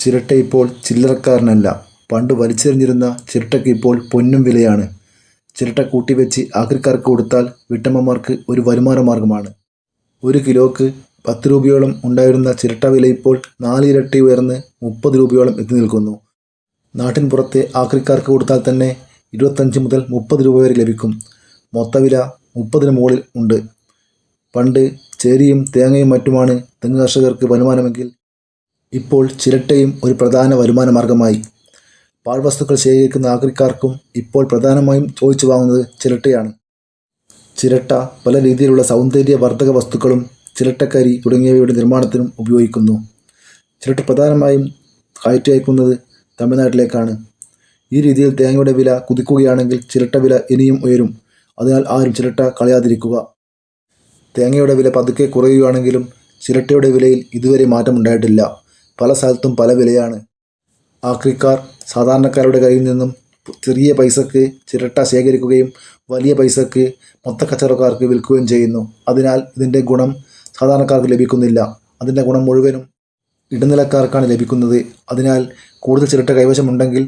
ചിരട്ട ഇപ്പോൾ ചില്ലറക്കാരനല്ല. പണ്ട് വലിച്ചെറിഞ്ഞിരുന്ന ചിരട്ടയ്ക്ക് ഇപ്പോൾ പൊന്നും വിലയാണ്. ചിരട്ട കൂട്ടിവെച്ച് ആക്രിക്കാർക്ക് കൊടുത്താൽ വീട്ടമ്മമാർക്ക് ഒരു വരുമാന മാർഗമാണ്. ഒരു കിലോയ്ക്ക് 10 രൂപയോളം ഉണ്ടായിരുന്ന ചിരട്ട വില ഇപ്പോൾ 4 ഇരട്ടി ഉയർന്ന് 30 രൂപയോളം എത്തി നിൽക്കുന്നു. നാട്ടിൻ പുറത്തെ ആക്രിക്കാർക്ക് കൊടുത്താൽ തന്നെ 25 മുതൽ 30 രൂപ വരെ ലഭിക്കും. മൊത്തവില 30-ന് മുകളിൽ ഉണ്ട്. പണ്ട് ചേരിയും തേങ്ങയും മറ്റുമാണ് തെങ്ങ് കർഷകർക്ക് വരുമാനമെങ്കിൽ ഇപ്പോൾ ചിരട്ടയും ഒരു പ്രധാന വരുമാന മാർഗമായി. പാഴ്വസ്തുക്കൾ ശേഖരിക്കുന്ന ആക്രിക്കാർക്കും ഇപ്പോൾ പ്രധാനമായും ചോദിച്ചു വാങ്ങുന്നത് ചിരട്ടയാണ്. ചിരട്ട പല രീതിയിലുള്ള സൗന്ദര്യവർദ്ധക വസ്തുക്കളും ചിരട്ടക്കരി തുടങ്ങിയവയുടെ നിർമ്മാണത്തിനും ഉപയോഗിക്കുന്നു. ചിരട്ട പ്രധാനമായും കയറ്റി അയക്കുന്നത് തമിഴ്നാട്ടിലേക്കാണ്. ഈ രീതിയിൽ തേങ്ങയുടെ വില കുതിക്കുകയാണെങ്കിൽ ചിരട്ട വില ഇനിയും ഉയരും. അതിനാൽ ആരും ചിരട്ട കളയാതിരിക്കുക. തേങ്ങയുടെ വില പതുക്കെ കുറയുകയാണെങ്കിലും ചിരട്ടയുടെ വിലയിൽ ഇതുവരെ മാറ്റമുണ്ടായിട്ടില്ല. പല സ്ഥലത്തും പല വിലയാണ്. ആക്രിക്കാർ സാധാരണക്കാരുടെ കയ്യിൽ നിന്നും ചെറിയ പൈസക്ക് ചിരട്ട ശേഖരിക്കുകയും വലിയ പൈസക്ക് മൊത്തക്കച്ചവടക്കാർക്ക് വിൽക്കുകയും ചെയ്യുന്നു. അതിനാൽ ഇതിൻ്റെ ഗുണം സാധാരണക്കാർക്ക് ലഭിക്കുന്നില്ല. അതിൻ്റെ ഗുണം മുഴുവനും ഇടനിലക്കാർക്കാണ് ലഭിക്കുന്നത്. അതിനാൽ കൂടുതൽ ചിരട്ട കൈവശമുണ്ടെങ്കിൽ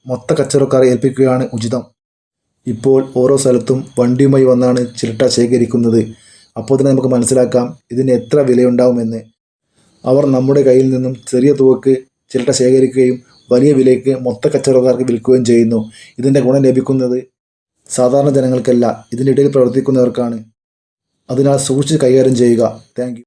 മൊത്ത കച്ചവടക്കാരെ ഏൽപ്പിക്കുകയാണ് ഉചിതം. ഇപ്പോൾ ഓരോ സ്ഥലത്തും വണ്ടിയുമായി വന്നാണ് ചിരട്ട ശേഖരിക്കുന്നത്. അപ്പോൾ തന്നെ നമുക്ക് മനസ്സിലാക്കാം ഇതിന് എത്ര വിലയുണ്ടാവുമെന്ന്. അവർ നമ്മുടെ കയ്യിൽ നിന്നും ചെറിയ തുകയ്ക്ക് ചിരട്ട ശേഖരിക്കുകയും വലിയ വിലയ്ക്ക് മൊത്ത കച്ചവടക്കാർക്ക് വിൽക്കുകയും ചെയ്യുന്നു. ഇതിൻ്റെ ഗുണം ലഭിക്കുന്നത് സാധാരണ ജനങ്ങൾക്കല്ല, ഇതിനിടയിൽ പ്രവർത്തിക്കുന്നവർക്കാണ്. അതിനാൽ സൂക്ഷിച്ച് കൈകാര്യം ചെയ്യുക. Thank you.